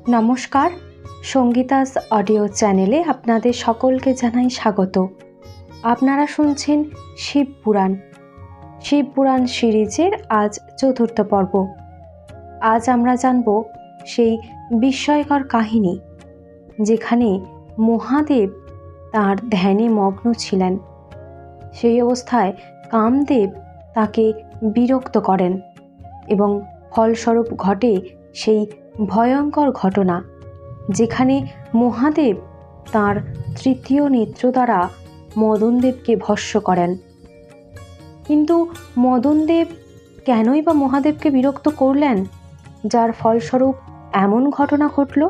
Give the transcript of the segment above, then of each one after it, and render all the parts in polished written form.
নমস্কার, সঙ্গীতাস অডিও চ্যানেলে আপনাদের সকলকে জানাই স্বাগত। আপনারা শুনছেন শিবপুরাণ সিরিজের আজ চতুর্থ পর্ব। আজ আমরা জানব সেই বিস্ময়কর কাহিনী যেখানে মহাদেব তাঁর ধ্যানে মগ্ন ছিলেন। সেই অবস্থায় কামদেব তাকে বিরক্ত করেন এবং ফলস্বরূপ ঘটে সেই ভয়ঙ্কর ঘটনা যেখানে মহাদেব তাঁর তৃতীয় নেত্র দ্বারা মদনদেবকে ভস্ম করেন। কিন্তু মদনদেব কেনই বা মহাদেবকে বিরক্ত করলেন, যার ফলস্বরূপ এমন ঘটনা ঘটল?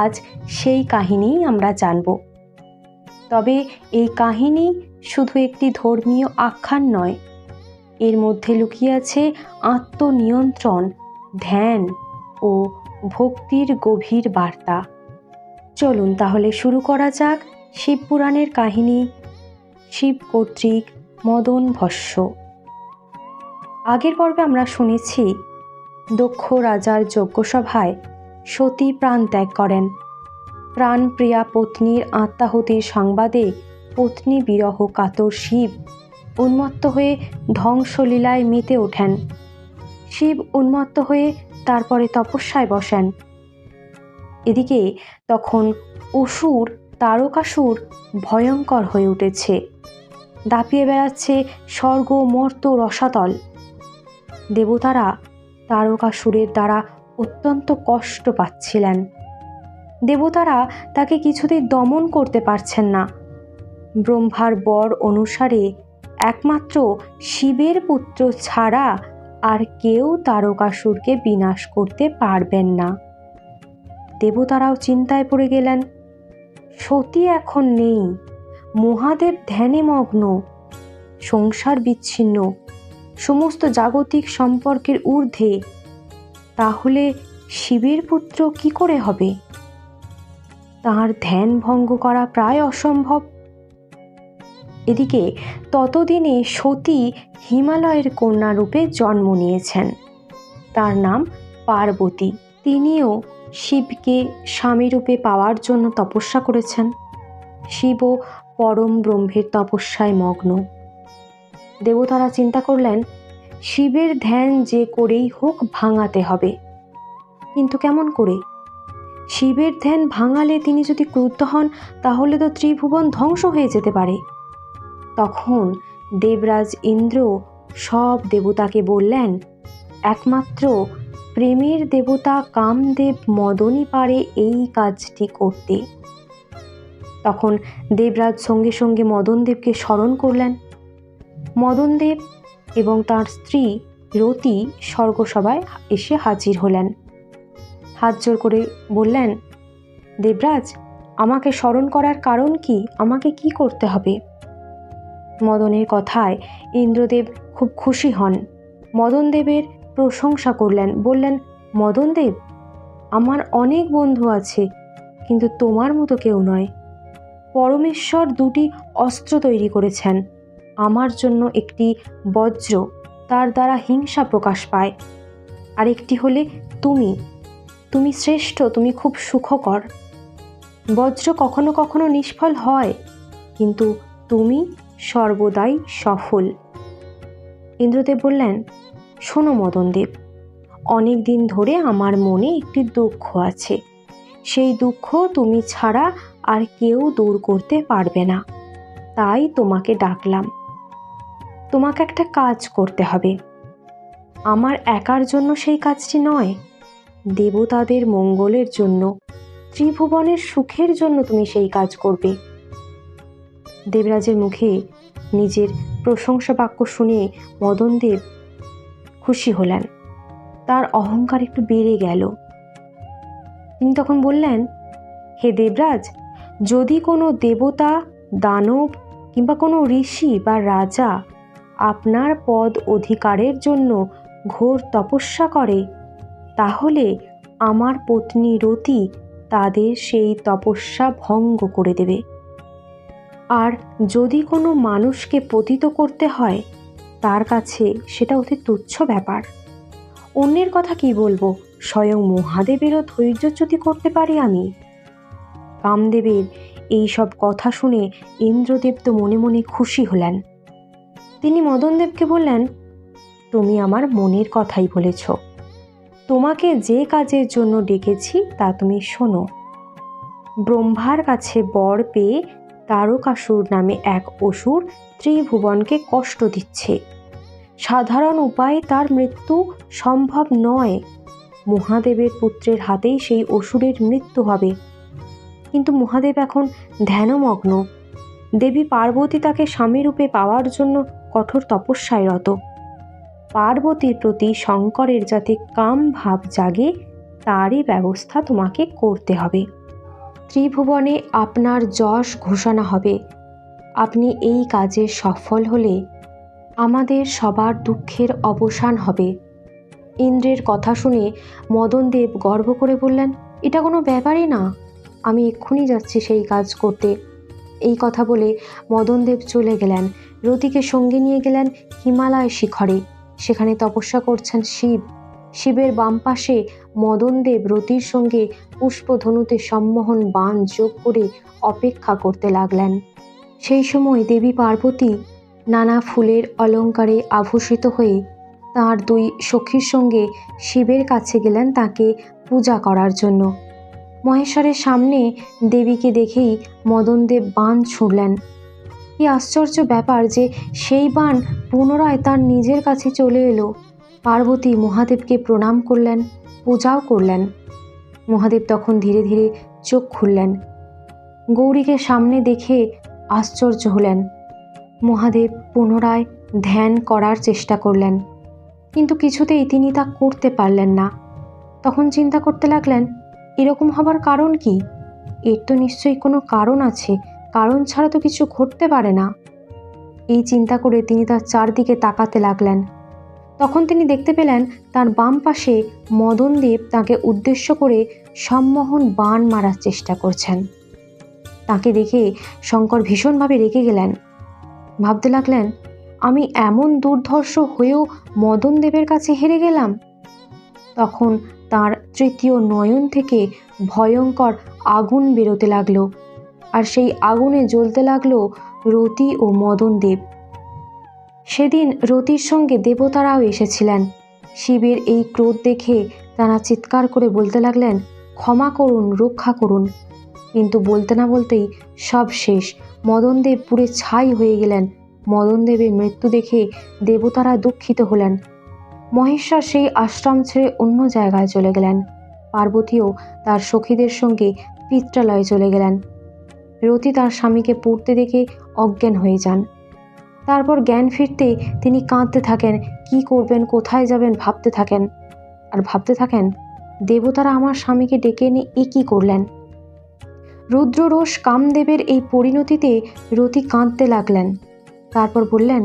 আজ সেই কাহিনীই আমরা জানব। তবে এই কাহিনী শুধু একটি ধর্মীয় আখ্যান নয়, এর মধ্যে লুকিয়ে আছে আত্মনিয়ন্ত্রণ, ধ্যান ও ভক্তির গভীর বার্তা। চলুন তাহলে শুরু করা যাক শিবপুরাণের কাহিনী, শিব কর্তৃক মদন ভস্ম। আগের পর্বে আমরা শুনেছি দক্ষ রাজার যজ্ঞসভায় সতী প্রাণ ত্যাগ করেন। প্রাণপ্রিয়া পত্নীর আত্মাহুতির সংবাদে পত্নী বিরহ কাতর শিব উন্মত্ত হয়ে ধ্বংসলীলায় মেতে ওঠেন। শিব উন্মত্ত হয়ে তারপরে তপস্যায় বসেন। এদিকে তখন অসুর তারকাসুর ভয়ঙ্কর হয়ে উঠেছে, দাপিয়ে বেড়াচ্ছে স্বর্গ মর্ত রসাতল। দেবতারা তারকাসুরের দ্বারা অত্যন্ত কষ্ট পাচ্ছিলেন। দেবতারা তাকে কিছুতেই দমন করতে পারছেন না। ব্রহ্মার বর অনুসারে একমাত্র শিবের পুত্র ছাড়া আর কেউ তারকাসুরকে বিনাশ করতে পারবেন না। দেবতারাও চিন্তায় পড়ে গেলেন। সতী এখন নেই, মহাদেব ধ্যানে মগ্ন, সংসার বিচ্ছিন্ন, সমস্ত জাগতিক সম্পর্কের ঊর্ধ্বে। তাহলে শিবের পুত্র কি করে হবে? তাঁর ধ্যান ভঙ্গ করা প্রায় অসম্ভব। এদিকে ততদিনে সতী হিমালয়ের কন্যা রূপে জন্ম নিয়েছেন। তার নাম পার্বতী। তিনিও শিবকে স্বামীরূপে পাওয়ার জন্য তপস্যা করেছেন। শিবও পরম ব্রহ্মের তপস্যায় মগ্ন। দেবতারা চিন্তা করলেন, শিবের ধ্যান যে করেই হোক ভাঙাতে হবে। কিন্তু কেমন করে? শিবের ধ্যান ভাঙালে তিনি যদি ক্রুদ্ধ হন, তাহলে তো ত্রিভুবন ধ্বংস হয়ে যেতে পারে। তখন দেবরাজ ইন্দ্র সব দেবতাকে বললেন, একমাত্র প্রেমের দেবতা কামদেব মদনই পারে এই কাজটি করতে। তখন দেবরাজ সঙ্গে সঙ্গে মদনদেবকে স্মরণ করলেন। মদনদেব এবং তার স্ত্রী রতি স্বর্গসভায় এসে হাজির হলেন। হাত জোর করে বললেন, দেবরাজ, আমাকে স্মরণ করার কারণ কি? আমাকে কি করতে হবে? মদনের কথায় ইন্দ্রদেব খুব খুশি হন। মদনদেবের প্রশংসা করলেন, বললেন, মদনদেব, আমার অনেক বন্ধু আছে, কিন্তু তোমার মতো কেউ নয়। পরমেশ্বর দুটি অস্ত্র তৈরি করেছেন আমার জন্য। একটি বজ্র, তার দ্বারা হিংসা প্রকাশ পায়, আর একটি হলে তুমি শ্রেষ্ঠ, তুমি খুব সুখকর। বজ্র কখনো কখনো নিষ্ফল হয়, কিন্তু তুমি সর্বদাই সফল। ইন্দ্রদেব বললেন, শোনো মদনদেব, অনেক দিন ধরে আমার মনে একটি দুঃখ আছে। সেই দুঃখ তুমি ছাড়া আর কেউ দূর করতে পারবে না। তাই তোমাকে ডাকলাম। তোমাকে একটা কাজ করতে হবে। আমার একার জন্য সেই কাজটি নয়, দেবতাদের মঙ্গলের জন্য, ত্রিভুবনের সুখের জন্য তুমি সেই কাজ করবে। দেবরাজের মুখে নিজের প্রশংসা বাক্য শুনে মদনদেব খুশি হলেন। তার অহংকার একটু বেড়ে গেল। তিনি তখন বললেন, হে দেবরাজ, যদি কোনো দেবতা, দানব কিংবা কোনো ঋষি বা রাজা আপনার পদ অধিকারের জন্য ঘোর তপস্যা করে, তাহলে আমার পত্নী রতি তাদের সেই তপস্যা ভঙ্গ করে দেবে। আর যদি কোনো মানুষকে পতিত করতে হয়, তার কাছে সেটা অতি তুচ্ছ ব্যাপার। অন্যের কথা কি বলবো, স্বয়ং মহাদেবেরও ধৈর্যচ্যুতি করতে পারি আমি। কামদেবের এই সব কথা শুনে ইন্দ্রদেব তো মনে মনে খুশি হলেন। তিনি মদনদেবকে বললেন, তুমি আমার মনের কথাই বলেছ। তোমাকে যে কাজের জন্য ডেকেছি তা তুমি শোনো। ব্রহ্মার কাছে বর পেয়ে তারকাসুর নামে এক অসুর ত্রিভুবনকে কষ্ট দিচ্ছে। সাধারণ উপায়ে তার মৃত্যু সম্ভব নয়। মহাদেবের পুত্রের হাতেই সেই অসুরের মৃত্যু হবে। কিন্তু মহাদেব এখন ধ্যানমগ্ন। দেবী পার্বতী তাকে স্বামীরূপে পাওয়ার জন্য কঠোর তপস্যায় রত। পার্বতীর প্রতি শঙ্করের যাতে কাম ভাব জাগে তারই ব্যবস্থা তোমাকে করতে হবে। ত্রিভুবনে আপনার যশ ঘোষণা হবে। আপনি এই কাজে সফল হলে আমাদের সবার দুঃখের অবসান হবে। ইন্দ্রের কথা শুনে মদনদেব গর্ব করে বললেন, এটা কোনো ব্যাপারই না, আমি এক্ষুনি যাচ্ছি সেই কাজ করতে। এই কথা বলে মদনদেব চলে গেলেন। রতিকে সঙ্গে নিয়ে গেলেন হিমালয় শিখরে। সেখানে তপস্যা করছেন শিব। শিবের বাম পাশে মদনদেব রতির সঙ্গে পুষ্পধনুতে সম্মোহন বাণ যোগ করে অপেক্ষা করতে লাগলেন। সেই সময় দেবী পার্বতী নানা ফুলের অলঙ্কারে আভূষিত হয়ে তাঁর দুই সখীর সঙ্গে শিবের কাছে গেলেন তাকে পূজা করার জন্য। মহেশ্বরের সামনে দেবীকে দেখেই মদনদেব বাণ ছুঁড়লেন। কি আশ্চর্য ব্যাপার যে সেই বাণ পুনরায় তার নিজের কাছে চলে এলো। পার্বতী মহাদেবকে প্রণাম করলেন, পূজাও করলেন। মহাদেব তখন ধীরে ধীরে চোখ খুললেন। গৌরীকে সামনে দেখে আশ্চর্য হলেন। মহাদেব পুনরায় ধ্যান করার চেষ্টা করলেন, কিন্তু কিছুতেই তিনি তা করতে পারলেন না। তখন চিন্তা করতে লাগলেন, এরকম হবার কারণ কি? এর তো নিশ্চয়ই কোনো কারণ আছে, কারণ ছাড়া তো কিছু ঘটতে পারে না। এই চিন্তা করে তিনি তার চারদিকে তাকাতে লাগলেন। তখন তিনি দেখতে পেলেন তার বাম পাশে মদনদেব তাকে উদ্দেশ্য করে সম্মোহন বাণ মারার চেষ্টা করছেন। তাকে দেখে শঙ্কর ভীষণভাবে রেগে গেলেন। ভাবতে লাগলেন, আমি এমন দুর্ধর্ষ হয়েও মদনদেবের কাছে হেরে গেলাম। তখন তার তৃতীয় নয়ন থেকে ভয়ঙ্কর আগুন বেরোতে লাগলো, আর সেই আগুনে জ্বলতে লাগলো রতি ও মদনদেব। সেদিন রতির সঙ্গে দেবতারাও এসেছিলেন। শিবের এই ক্রোধ দেখে তারা চিৎকার করে বলতে লাগলেন, ক্ষমা করুন, রক্ষা করুন। কিন্তু বলতে না বলতেই সব শেষ। মদনদেব পুড়ে ছাই হয়ে গেলেন। মদনদেবের মৃত্যু দেখে দেবতারা দুঃখিত হলেন। মহেশ্বর সেই আশ্রম ছেড়ে অন্য জায়গায় চলে গেলেন। পার্বতীও তার সখীদের সঙ্গে পিত্রালয়ে চলে গেলেন। রতি তার স্বামীকে পুড়তে দেখে অজ্ঞান হয়ে যান। তারপর জ্ঞান ফিরতে তিনি কাঁদতে থাকেন, কি করবেন, কোথায় যাবেন ভাবতে থাকেন। আর ভাবতে থাকেন, দেবতারা আমার স্বামীকে ডেকে এনে এ কী করলেন। রুদ্ররোষ কামদেবের এই পরিণতিতে রতি কাঁদতে লাগলেন। তারপর বললেন,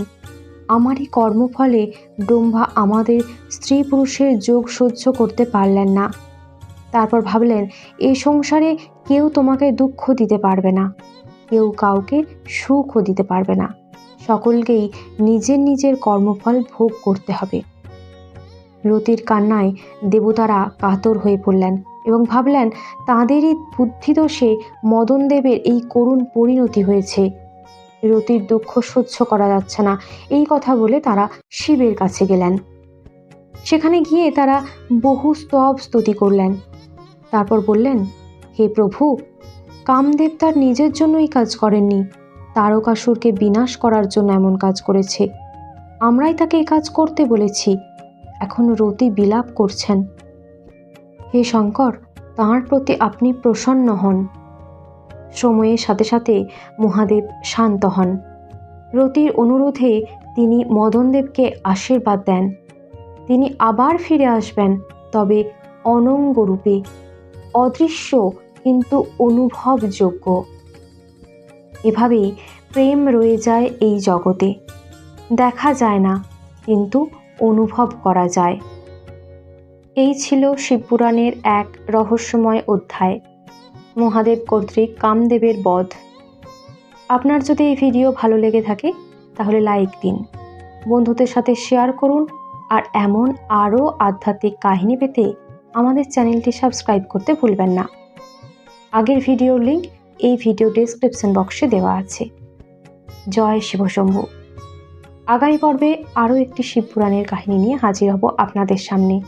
আমারই কর্মফলে ব্রহ্মা আমাদের স্ত্রী পুরুষের যোগ সহ্য করতে পারলেন না। তারপর ভাবলেন, এই সংসারে কেউ তোমাকে দুঃখ দিতে পারবে না, কেউ কাউকে সুখও দিতে পারবে না। সকলকেই নিজের নিজের কর্মফল ভোগ করতে হবে। রতির কান্নায় দেবতারা কাতর হয়ে পড়লেন এবং ভাবলেন, তাঁদেরই বুদ্ধিদোষে মদনদেবের এই করুণ পরিণতি হয়েছে। রতির দুঃখ সহ্য করা যাচ্ছে না, এই কথা বলে তারা শিবের কাছে গেলেন। সেখানে গিয়ে তারা বহু স্তব স্তুতি করলেন। তারপর বললেন, হে প্রভু, কামদেব তার নিজের জন্য এই কাজ করেননি, তারকাসুরকে বিনাশ করার জন্য এমন কাজ করেছে। আমরাই তাকে এই কাজ করতে বলেছি। এখন রতি বিলাপ করছেন। হে শঙ্কর, তাঁর প্রতি আপনি প্রসন্ন হন। সময়ের সাথে সাথে মহাদেব শান্ত হন। রতির অনুরোধে তিনি মদনদেবকে আশীর্বাদ দেন। তিনি আবার ফিরে আসবেন, তবে অনঙ্গ রূপে, অদৃশ্য কিন্তু অনুভবযোগ্য। এভাবেই প্রেম রয়ে যায় এই জগতে। দেখা যায় না, কিন্তু অনুভব করা যায়। এই ছিল শিবপুরাণের এক রহস্যময় অধ্যায়, মহাদেব কর্তৃক কামদেবের বধ। আপনার যদি এই ভিডিও ভালো লেগে থাকে তাহলে লাইক দিন, বন্ধুদের সাথে শেয়ার করুন আর এমন আরও আধ্যাত্মিক কাহিনী পেতে আমাদের চ্যানেলটি সাবস্ক্রাইব করতে ভুলবেন না। আগের ভিডিওর লিঙ্ক এই ভিডিও ডেসক্রিপশন বক্সে দেওয়া আছে। জয় শিবশম্ভু। আগামী পর্বে আরও একটি শিবপুরাণের কাহিনী নিয়ে হাজির হব আপনাদের সামনে।